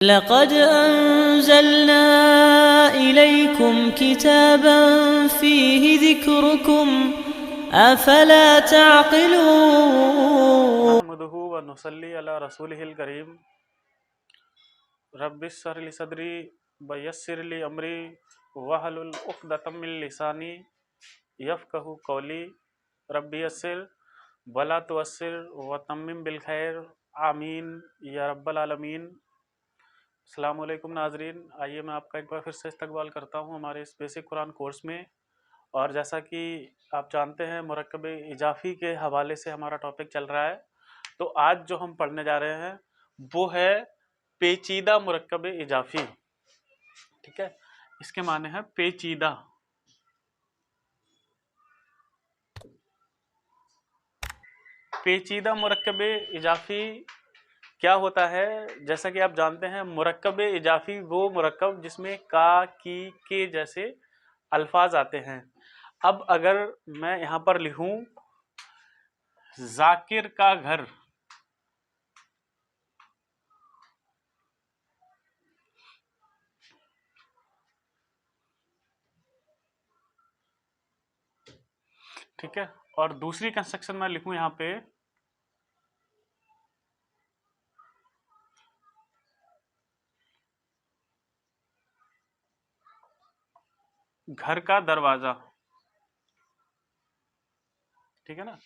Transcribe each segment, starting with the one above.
लक़द अंज़लना इलैकुम किताबन फ़ीहि ज़िक्रुकुम अफ़ला तअक़िलून। नहमदुहु व नुसल्ली अला रसूलिहिल करीम। रब्बिश्रह ली सदरी व यस्सिर ली अमरी वहलुल उक़दतम मिन लिसानी यफ़क़हू क़ौली। रब्बी यस्सिर वला तुअस्सिर व तम्मिम बिल खैर आमीन या रब्बल आलमीन। अस्सलामु अलैकुम नाज़रीन, आइए मैं आपका एक बार फिर से इस्तकबाल करता हूँ हमारे इस बेसिक कुरान कोर्स में। और जैसा कि आप जानते हैं मुरक्कब इजाफ़ी के हवाले से हमारा टॉपिक चल रहा है। तो आज जो हम पढ़ने जा रहे हैं वो है पेचीदा मुरक्कब इजाफ़ी। ठीक है, इसके माने हैं पेचीदा। पेचीदा मुरक्कब इजाफ़ी क्या होता है? जैसा कि आप जानते हैं मुरक्कब इजाफ़ी वो मुरक्कब जिसमें का, की, के जैसे अल्फाज आते हैं। अब अगर मैं यहाँ पर लिखूं जाकिर का घर, ठीक है, और दूसरी कंस्ट्रक्शन में लिखूं यहाँ पे घर का दरवाजा, ठीक है ना।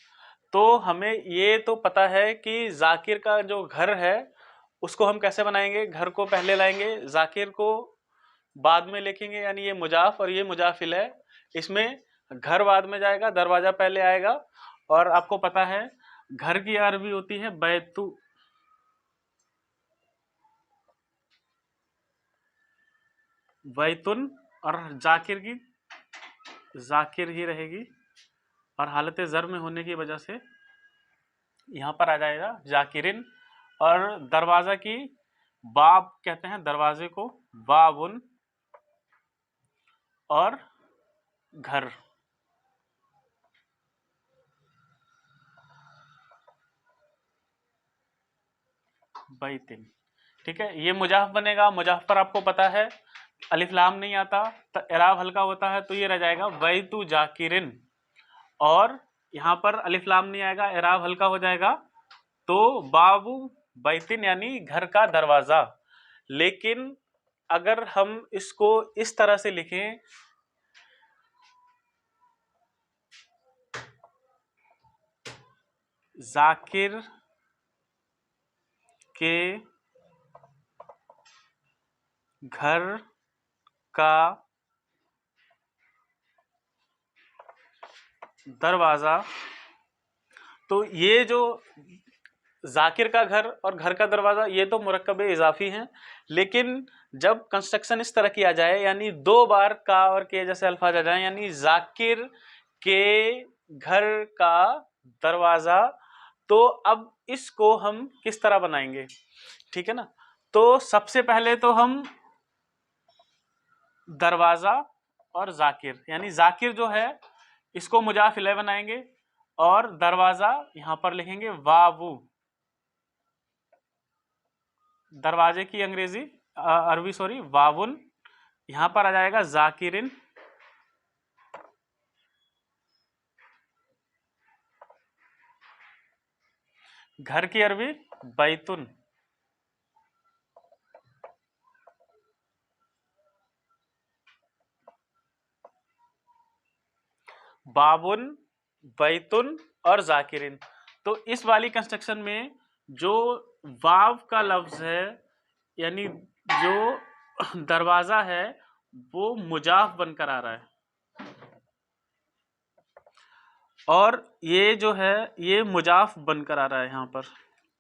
तो हमें ये तो पता है कि जाकिर का जो घर है उसको हम कैसे बनाएंगे। घर को पहले लाएंगे, जाकिर को बाद में लिखेंगे, यानी ये मुजाफ और ये मुजाफिल है। इसमें घर बाद में जाएगा, दरवाजा पहले आएगा। और आपको पता है घर की अरबी होती है बैतु, बैतुन, और जाकिर की जाकिर ही रहेगी। और हालत ज़र में होने की वजह से यहाँ पर आ जाएगा जाकिरिन। और दरवाजा की बाब कहते हैं दरवाजे को, बाबुन। और घर, बैतिन। ठीक है, ये मुजाफ बनेगा। मुजाफ पर आपको पता है अलिफ लाम नहीं आता तो एराब हल्का होता है, तो ये रह जाएगा बैतु जाकिरिन। और यहाँ पर अलिफ लाम नहीं आएगा, एराब हल्का हो जाएगा, तो बाबू बैतिन यानी घर का दरवाजा। लेकिन अगर हम इसको इस तरह से लिखें, जाकिर के घर का दरवाजा, तो ये जो जाकिर का घर और घर का दरवाजा ये तो मुरक्कब इजाफी हैं। लेकिन जब कंस्ट्रक्शन इस तरह किया जाए, यानी दो बार का और के जैसे अल्फाज आ जाए, यानी जाकिर के घर का दरवाजा, तो अब इसको हम किस तरह बनाएंगे, ठीक है ना। तो सबसे पहले तो हम दरवाजा और जाकिर, यानी जाकिर जो है इसको मुजाफ इलैह बनाएंगे और दरवाजा यहां पर लिखेंगे वावू। दरवाजे की अंग्रेजी अरबी सॉरी वावुन, यहां पर आ जाएगा जाकिरिन। घर की अरबी बैतुन। बाबुन, बैतुन और जाकिरिन। तो इस वाली कंस्ट्रक्शन में जो वाव का लफ्ज है, यानी जो दरवाजा है, वो मुजाफ बनकर आ रहा है। और ये जो है ये मुजाफ बनकर आ रहा है, यहां पर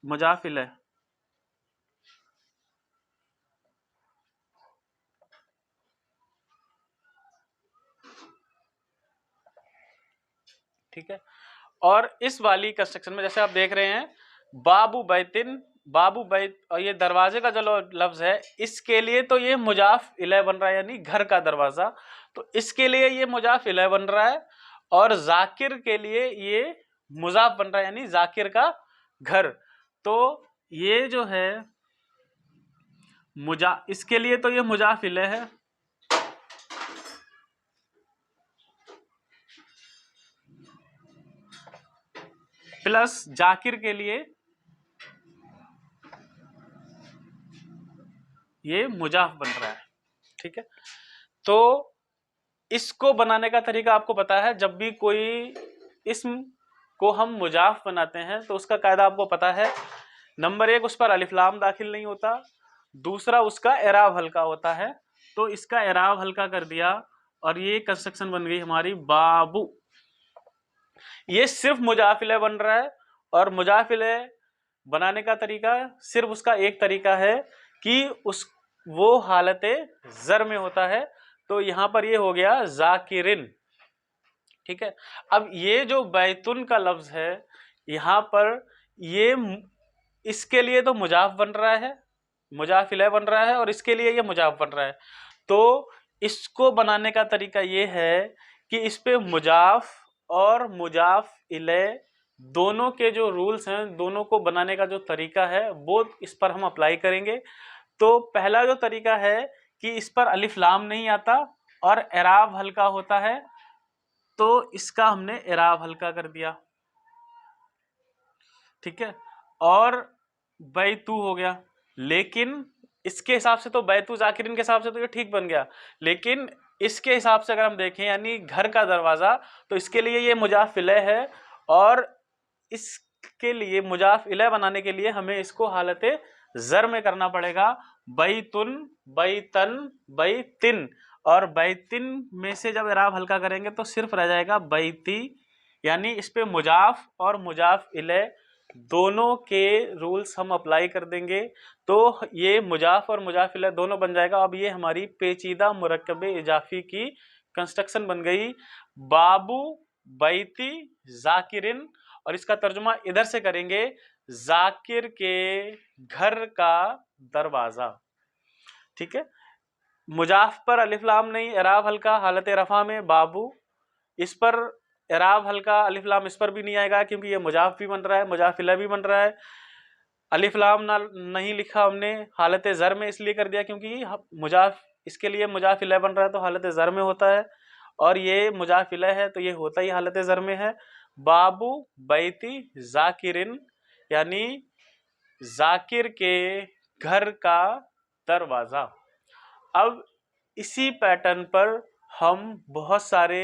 मुजाफिल है। ठीक है, और इस वाली कंस्ट्रक्शन में जैसे आप देख रहे हैं बाबू बैतिन, बाबू बैत, और ये दरवाजे का जो लफ्ज है इसके लिए तो ये मुजाफ इलैह बन रहा है, यानी घर का दरवाजा। तो इसके लिए ये मुजाफ इलैह बन रहा है, और जाकिर के लिए ये मुजाफ बन रहा है, यानी जाकिर का घर। तो ये जो है इसके लिए तो ये मुजाफ इले है, प्लस जाकिर के लिए ये मुजाफ बन रहा है। ठीक है, तो इसको बनाने का तरीका आपको पता है। जब भी कोई इस्म को हम मुजाफ बनाते हैं तो उसका कायदा आपको पता है। नंबर 1, उस पर अलिफ लाम दाखिल नहीं होता। दूसरा, उसका एराब हल्का होता है। तो इसका एराब हल्का कर दिया और ये कंस्ट्रक्शन बन गई हमारी बाबू। ये सिर्फ मुजाफिले बन रहा है, और मुजाफिले बनाने का तरीका सिर्फ उसका एक तरीका है कि वो हालत जर में होता है। तो यहां पर ये हो गया जाकिरिन। ठीक है, अब ये जो बैतुन का लफ्ज है यहां पर, ये इसके लिए तो मुजाफ बन रहा है, मुजाफिले बन रहा है, और इसके लिए ये मुजाफ बन रहा है। तो इसको बनाने का तरीका ये है कि इस पे मुजाफ और मुजाफ इले दोनों के जो रूल्स हैं, दोनों को बनाने का जो तरीका है वो इस पर हम अप्लाई करेंगे। तो पहला जो तरीका है कि इस पर अलिफ लाम नहीं आता और एराब हल्का होता है, तो इसका हमने एराब हल्का कर दिया। ठीक है, और बैतू हो गया। लेकिन इसके हिसाब से तो बैतू जाकिरिन के हिसाब से तो ये ठीक बन गया, लेकिन इसके हिसाब से अगर हम देखें यानी घर का दरवाजा, तो इसके लिए ये मुजाफ इले है, और इसके लिए मुजाफ इले बनाने के लिए हमें इसको हालत जर में करना पड़ेगा। बैतुन, बैतन, बैतिन, और बैतिन में से जब एराब हल्का करेंगे तो सिर्फ रह जाएगा बैती। यानी इस पे मुजाफ और मुजाफ इले दोनों के रूल्स हम अप्लाई कर देंगे, तो ये मुजाफ और मुजाफ इले दोनों बन जाएगा। अब ये हमारी पेचीदा मुरक्कब इजाफी की कंस्ट्रक्शन बन गई, बाबू, बैती, जाकिरिन। और इसका तर्जुमा इधर से करेंगे, जाकिर के घर का दरवाजा। ठीक है, मुजाफ पर अलिफ लाम नहीं, एराब हल्का हालत रफा में बाबू। इस पर एराब हल्का, अलिफ लाम इस पर भी नहीं आएगा क्योंकि ये मुजाफ भी बन रहा है, मुजाफिला भी बन रहा है। अलिफ लाम नहीं लिखा हमने हालत जर में, इसलिए कर दिया क्योंकि मुजाफ, इसके लिए मुजाफिला बन रहा है तो हालत जर में होता है, और ये मुजाफिला है तो ये होता ही हालत जर में है। बाबू, बैती, जाकिरिन, यानी जाकिर के घर का दरवाजा। अब इसी पैटर्न पर हम बहुत सारे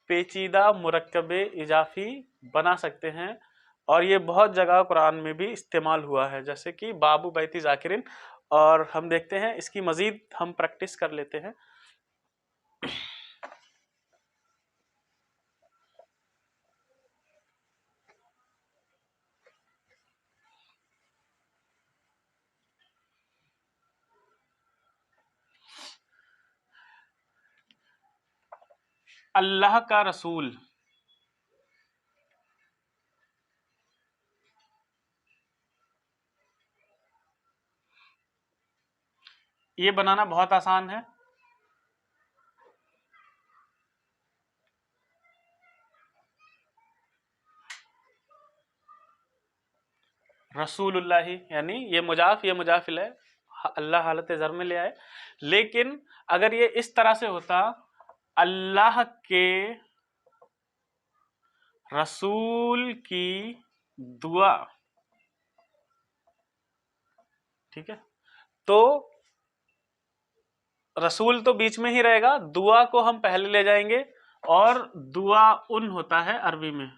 पेचीदा मुरक्कबे इजाफी बना सकते हैं, और ये बहुत जगह कुरान में भी इस्तेमाल हुआ है, जैसे कि बाबू, बैती, जाकिरिन। और हम देखते हैं, इसकी मजीद हम प्रैक्टिस कर लेते हैं। अल्लाह का रसूल, ये बनाना बहुत आसान है। रसूलुल्लाही, यानी ये मुजाफ, ये मुजाफिल है, अल्लाह हालत जर में ले आए। लेकिन अगर ये इस तरह से होता, अल्लाह के रसूल की दुआ, ठीक है, तो रसूल तो बीच में ही रहेगा, दुआ को हम पहले ले जाएंगे, और दुआ उन होता है अरबी में।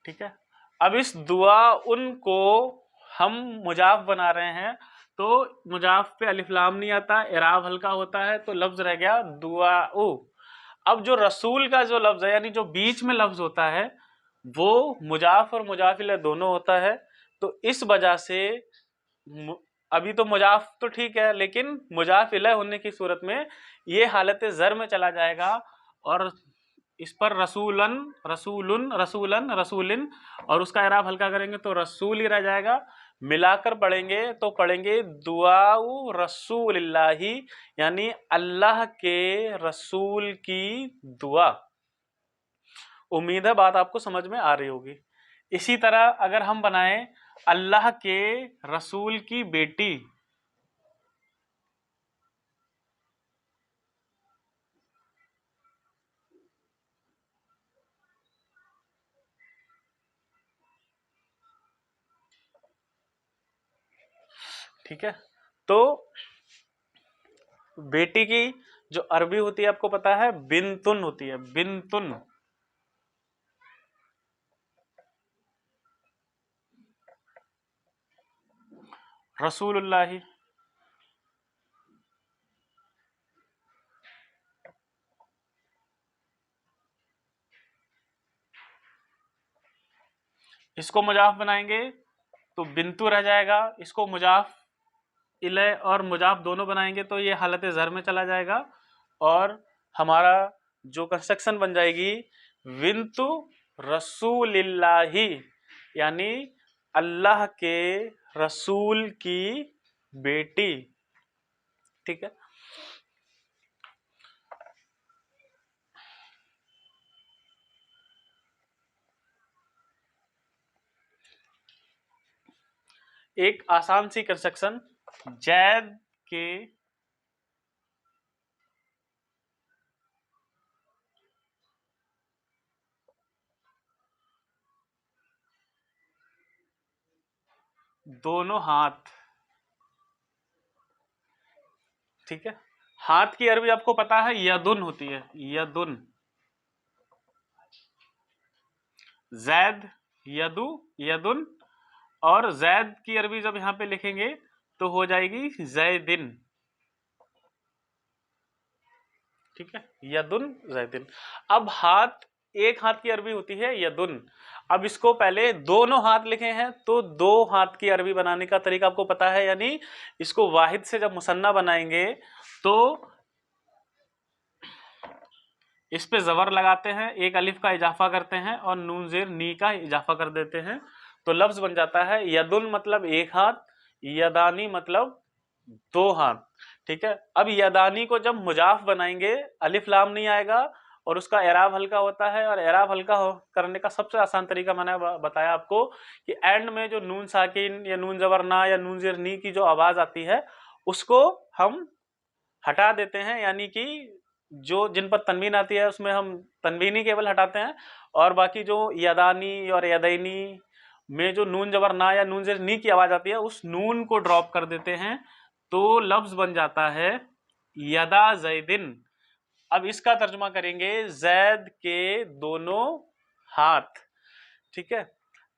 ठीक है, अब इस दुआ उन को हम मुजाफ बना रहे हैं, तो मुजाफ पे अलिफ लाम नहीं आता, एराब हल्का होता है, तो लफ्ज रह गया दुआउ। अब जो रसूल का जो लफ्ज है, यानी जो बीच में लफ्ज होता है, वो मुजाफ और मुजाफिल दोनों होता है। तो इस वजह से अभी तो मुजाफ तो ठीक है, लेकिन मुजाफिल होने की सूरत में ये हालत जर में चला जाएगा, और इस पर रसूलन, रसूलुन, रसूलन, रसूलिन, और उसका एराब हल्का करेंगे तो रसूल ही रह जाएगा। मिलाकर पढ़ेंगे तो पढ़ेंगे दुआउ रसूलिल्लाही, यानी अल्लाह के रसूल की दुआ। उम्मीद है बात आपको समझ में आ रही होगी। इसी तरह अगर हम बनाएं अल्लाह के रसूल की बेटी। ठीक है, तो बेटी की जो अरबी होती है आपको पता है, बिनतुन होती है, बिनतुन। रसूलुल्लाही, इसको मुजाफ बनाएंगे तो बिंतु रह जाएगा, इसको मुजाफ इले और मुजाफ दोनों बनाएंगे तो ये हालत ज़र में चला जाएगा, और हमारा जो कंस्ट्रक्शन बन जाएगी विंतु रसूलिल्लाही, यानी अल्लाह के रसूल की बेटी। ठीक है, एक आसान सी कंस्ट्रक्शन, जैद के दोनों हाथ। ठीक है, हाथ की अरबी आपको पता है यदुन होती है, यदुन। जैद, यदु, यदुन, और जैद की अरबी जब यहां पे लिखेंगे तो हो जाएगी जैदिन। ठीक है, यदुन जैदिन। अब हाथ, एक हाथ की अरबी होती है यदुन। अब इसको पहले दोनों हाथ लिखे हैं तो दो हाथ की अरबी बनाने का तरीका आपको पता है, यानी इसको वाहिद से जब मुसन्ना बनाएंगे तो इस पे जबर लगाते हैं, एक अलिफ का इजाफा करते हैं और नून जेर नी का इजाफा कर देते हैं, तो लफ्ज बन जाता है यदुन मतलब एक हाथ, यदानी मतलब दो हाथ। ठीक है, अब यदानी को जब मुजाफ बनाएंगे अलिफ लाम नहीं आएगा और उसका एराब हल्का होता है, और एराब हल्का करने का सबसे आसान तरीका मैंने बताया आपको कि एंड में जो नून साकिन या नून जबर ना या नून जेर नी की जो आवाज आती है उसको हम हटा देते हैं, यानी कि जो जिन पर तनवीन आती है उसमें हम तनवीनी केवल हटाते हैं, और बाकी जो यदानी और यदैनी में जो नून जबर ना या नून जेर नी की आवाज आती है उस नून को ड्रॉप कर देते हैं, तो लफ्ज बन जाता है यदा जैदिन। अब इसका तर्जुमा करेंगे जैद के दोनों हाथ। ठीक है,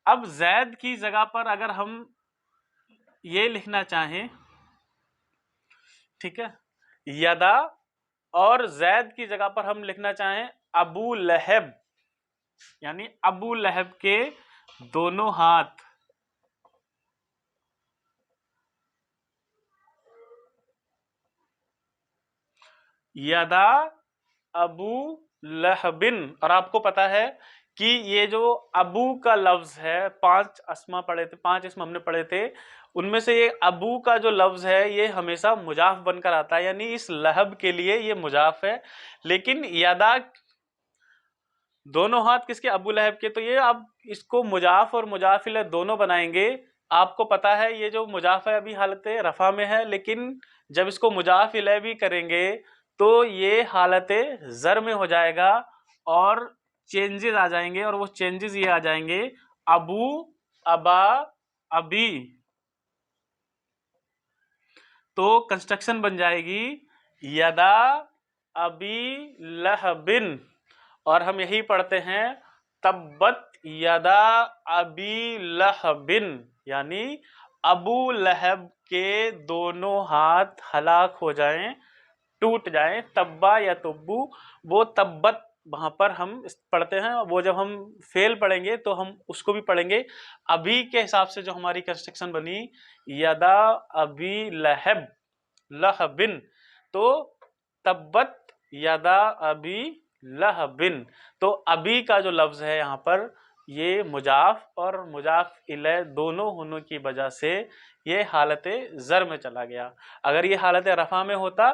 अब जैद की जगह पर अगर हम ये लिखना चाहें, ठीक है, यदा, और जैद की जगह पर हम लिखना चाहें अबू लहब, यानी अबू लहब के दोनों हाथ। यदा अबू लहबिन, और आपको पता है कि ये जो अबू का लफ्ज है, पांच अस्मा पढ़े थे, पांच इसम हमने पढ़े थे, उनमें से ये अबू का जो लफ्ज है ये हमेशा मुजाफ बनकर आता है, यानी इस लहब के लिए ये मुजाफ है। लेकिन यदा दोनों हाथ किसके, अबू लहब के, तो ये अब इसको मुजाफ और मुजाफिल दोनों बनाएंगे। आपको पता है ये जो मुजाफ है अभी हालत रफा में है, लेकिन जब इसको मुजाफिल भी करेंगे तो ये हालत जर में हो जाएगा और चेंजेस आ जाएंगे, और वो चेंजेस ये आ जाएंगे अबू, अबा, अबी। तो कंस्ट्रक्शन बन जाएगी यदा अबी लहबिन, और हम यही पढ़ते हैं तब्बत यदा अबी लहबिन, यानी अबू लहब के दोनों हाथ हलाक हो जाएं, टूट जाएं। तब्बा या तुब्बू, वो तब्बत वहां पर हम पढ़ते हैं, वो जब हम फेल पढ़ेंगे तो हम उसको भी पढ़ेंगे। अभी के हिसाब से जो हमारी कंस्ट्रक्शन बनी यदा अबी लहब लहबिन, तो तब्बत यदा अबी लहबिन, तो अभी का जो लफ्ज है यहाँ पर ये मुजाफ और मुजाफ इले दोनों होने की वजह से ये हालत जर में चला गया। अगर ये हालत रफा में होता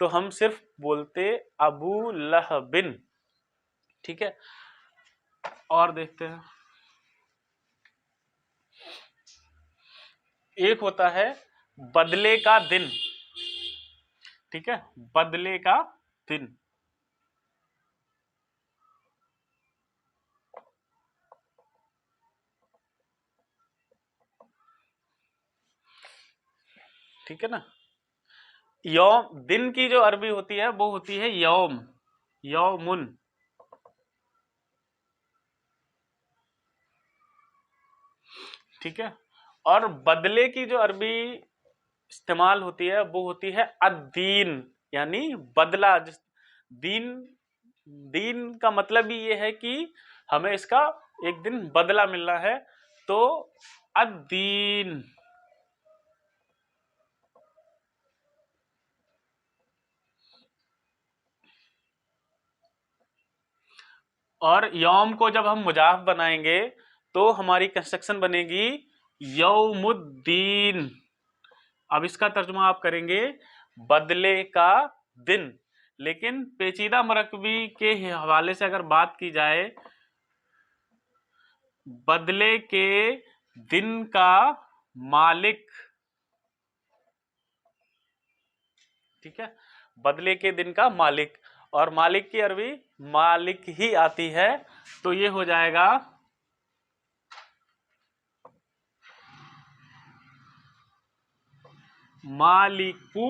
तो हम सिर्फ बोलते अबू लहबिन। ठीक है, और देखते हैं एक होता है बदले का दिन, ठीक है, बदले का दिन। ठीक है ना। यौम, दिन की जो अरबी होती है वो होती है यौम, यौमुन। ठीक है। और बदले की जो अरबी इस्तेमाल होती है वो होती है अद्दीन, यानी बदला। जिस दीन, दीन का मतलब ही ये है कि हमें इसका एक दिन बदला मिलना है, तो अद्दीन। और यौम को जब हम मुजाफ बनाएंगे तो हमारी कंस्ट्रक्शन बनेगी यौमुद्दीन। अब इसका तर्जुमा आप करेंगे बदले का दिन। लेकिन पेचीदा मुरक्कबी के हवाले से अगर बात की जाए, बदले के दिन का मालिक, ठीक है, बदले के दिन का मालिक, और मालिक की अरबी मालिक ही आती है, तो ये हो जाएगा मालिकू।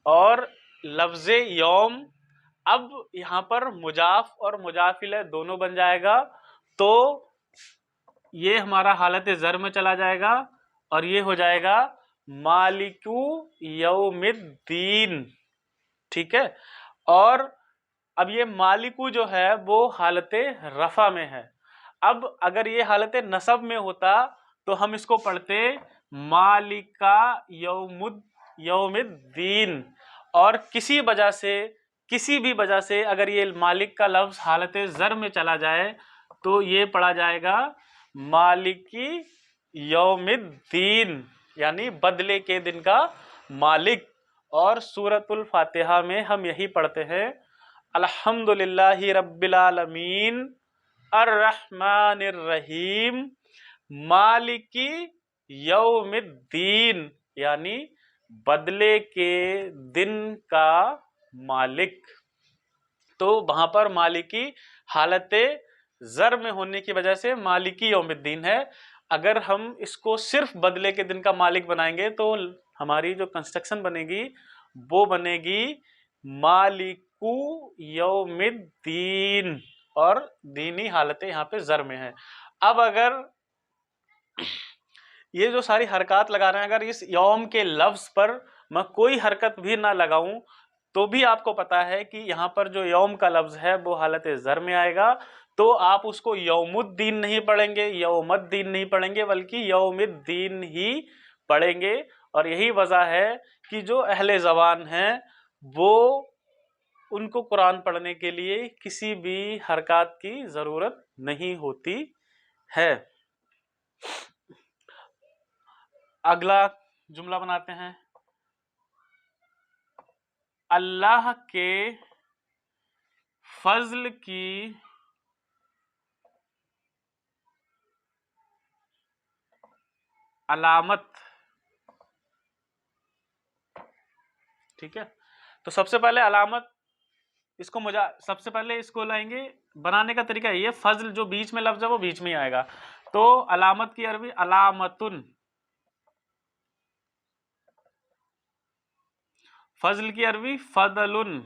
और लफ्जे यौम अब यहां पर मुजाफ और मुजाफिल दोनों बन जाएगा, तो ये हमारा हालत ज़र में चला जाएगा और ये हो जाएगा मालिकू यौमिद्दीन। ठीक है। और अब ये मालिकू जो है वो हालत रफा में है। अब अगर ये हालत नसब में होता तो हम इसको पढ़ते मालिका यौमिद्दीन। और किसी वजह से, किसी भी वजह से अगर ये मालिक का लफ्ज हालत ज़र में चला जाए तो ये पढ़ा जाएगा मालिकी यौमिद्दीन, यानी बदले के दिन का मालिक। और सूरतुल फातिहा में हम यही पढ़ते हैं अल्हम्दुलिल्लाहि रब्बिल आलमीन अर्रहमानिर रहीम मालिकी यौमिद्दीन, यानी बदले के दिन का मालिक। तो वहां पर मालिकी हालत ज़र में होने की वजह से मालिकी यौमिद्दीन है। अगर हम इसको सिर्फ बदले के दिन का मालिक बनाएंगे तो हमारी जो कंस्ट्रक्शन बनेगी वो बनेगी मालिकू यौमिद्दीन, और दीनी हालतें यहाँ पे ज़र में है। अब अगर ये जो सारी हरकत लगा रहे हैं, अगर इस यौम के लफ्ज पर मैं कोई हरकत भी ना लगाऊं तो भी आपको पता है कि यहाँ पर जो यौम का लफ्ज है वो हालत ज़र में आएगा, तो आप उसको यौमुद्दीन नहीं पढ़ेंगे, यौमद्दीन नहीं पढ़ेंगे, बल्कि यौमिद्दीन ही पढ़ेंगे। और यही वजह है कि जो अहले ज़बान हैं वो, उनको कुरान पढ़ने के लिए किसी भी हरकत की ज़रूरत नहीं होती है। अगला जुमला बनाते हैं, अल्लाह के फजल की अलामत। ठीक है। तो सबसे पहले अलामत, इसको सबसे पहले इसको लाएंगे। बनाने का तरीका ये, फजल जो बीच में लफ्ज है वो बीच में ही आएगा। तो अलामत की अरबी अलामतुन, फजल की अरबी फदलुन।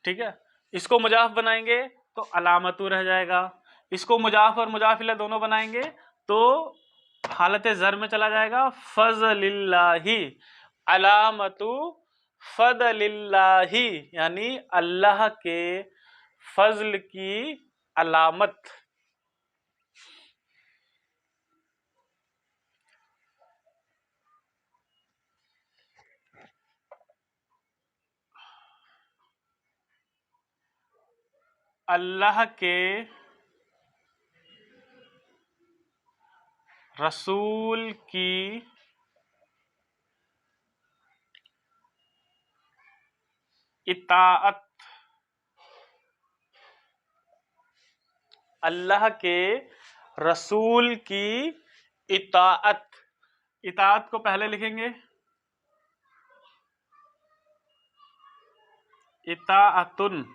ठीक है। इसको मुजाफ बनाएंगे तो अलामतु रह जाएगा। इसको मुजाफ और मुजाफिला दोनों बनाएंगे तो हालत ज़र में चला जाएगा फजलिल्लाही, अलामतु फदलिल्लाही, यानी अल्लाह के फजल की अलामत। अल्लाह के रसूल की इताअत। अल्लाह के रसूल की इताअत। इताअत को पहले लिखेंगे इताअतुन,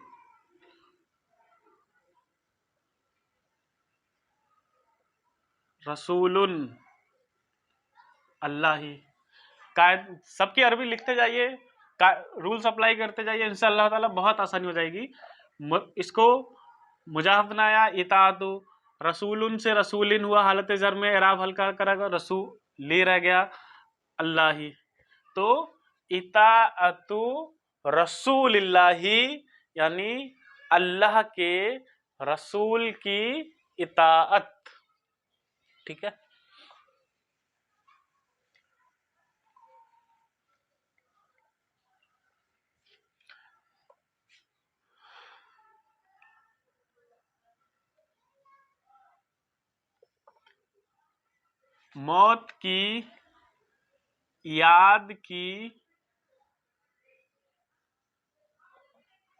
रसूलुन अल्लाही। सबकी अरबी लिखते जाइए, रूल्स अप्लाई करते जाइए, इंशाअल्लाह ताला बहुत आसानी हो जाएगी। इसको मुजाहफ बनाया इताअतु, रसूलुन से रसूलिन हुआ, हालत जर में एराब हल्का करा, रसूल ले रह गया अल्लाही। तो इताअतु रसूलिल्लाही यानी अल्लाह के रसूल की इताअत। ठीक है। मौत की याद की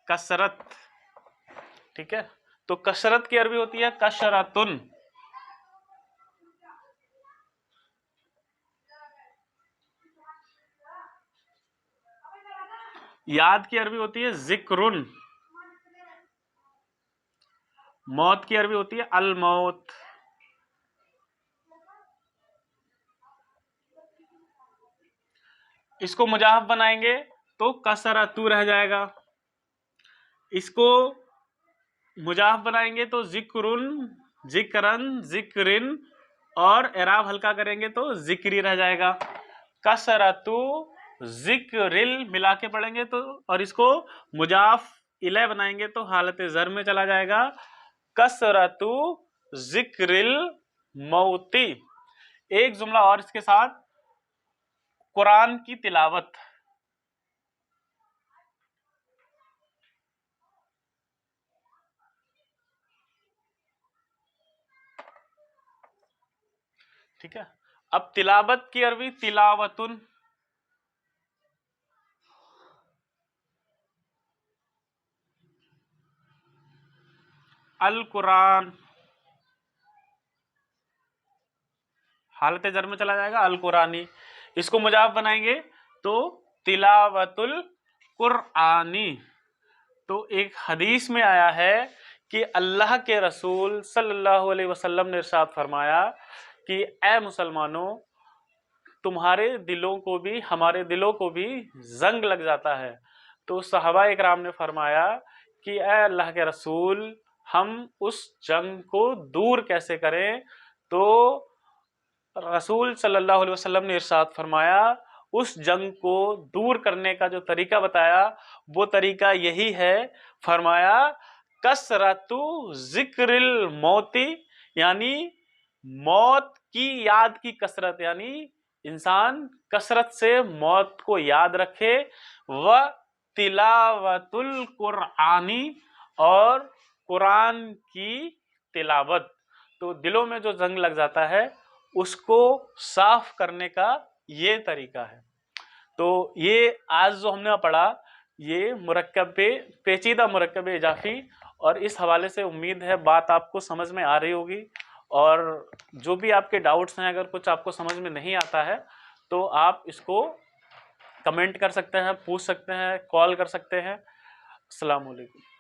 कसरत। ठीक है, तो कसरत की अरबी होती है कशरतुन। याद की अरबी होती है जिक्रुन। मौत की अरबी होती है अल मौत। इसको मुजाहफ बनाएंगे तो कसरतु रह जाएगा। इसको मुजाहफ बनाएंगे तो जिक्रुन, जिक्रन, जिक्रिन, और एराब हल्का करेंगे तो जिक्री रह जाएगा। कसरतु जिक्रिल मिला के पढ़ेंगे तो, और इसको मुजाफ इले बनाएंगे तो हालत जर में चला जाएगा कसरतु जिक्रिल मौती। एक जुमला और इसके साथ, कुरान की तिलावत। ठीक है, अब तिलावत की अरबी तिलावतुन। अल कुरान हालत जर में चला जाएगा अल कुरानी। इसको मुजाफ बनाएंगे तो तिलावतुल कुरानी। तो एक हदीस में आया है कि अल्लाह के रसूल सल्लल्लाहु अलैहि वसल्लम ने इरशाद फरमाया कि ए मुसलमानों, तुम्हारे दिलों को भी हमारे दिलों को भी जंग लग जाता है। तो सहाबा इकराम ने फरमाया कि ए अल्लाह के रसूल, हम उस जंग को दूर कैसे करें? तो रसूल सल्लल्लाहु अलैहि वसल्लम ने इरशाद फरमाया, उस जंग को दूर करने का जो तरीका बताया वो तरीका यही है। फरमाया कसरतु जिक्रिल मौती, यानी मौत की याद की कसरत, यानी इंसान कसरत से मौत को याद रखे। व तिलावतुल कुरानी, और कुरान की तिलावत। तो दिलों में जो जंग लग जाता है उसको साफ करने का ये तरीका है। तो ये आज जो हमने पढ़ा ये मुरक्कब पेचीदा मुरक्कब इजाफी, और इस हवाले से उम्मीद है बात आपको समझ में आ रही होगी। और जो भी आपके डाउट्स हैं, अगर कुछ आपको समझ में नहीं आता है तो आप इसको कमेंट कर सकते हैं, पूछ सकते हैं, कॉल कर सकते हैं। अस्सलाम वालेकुम।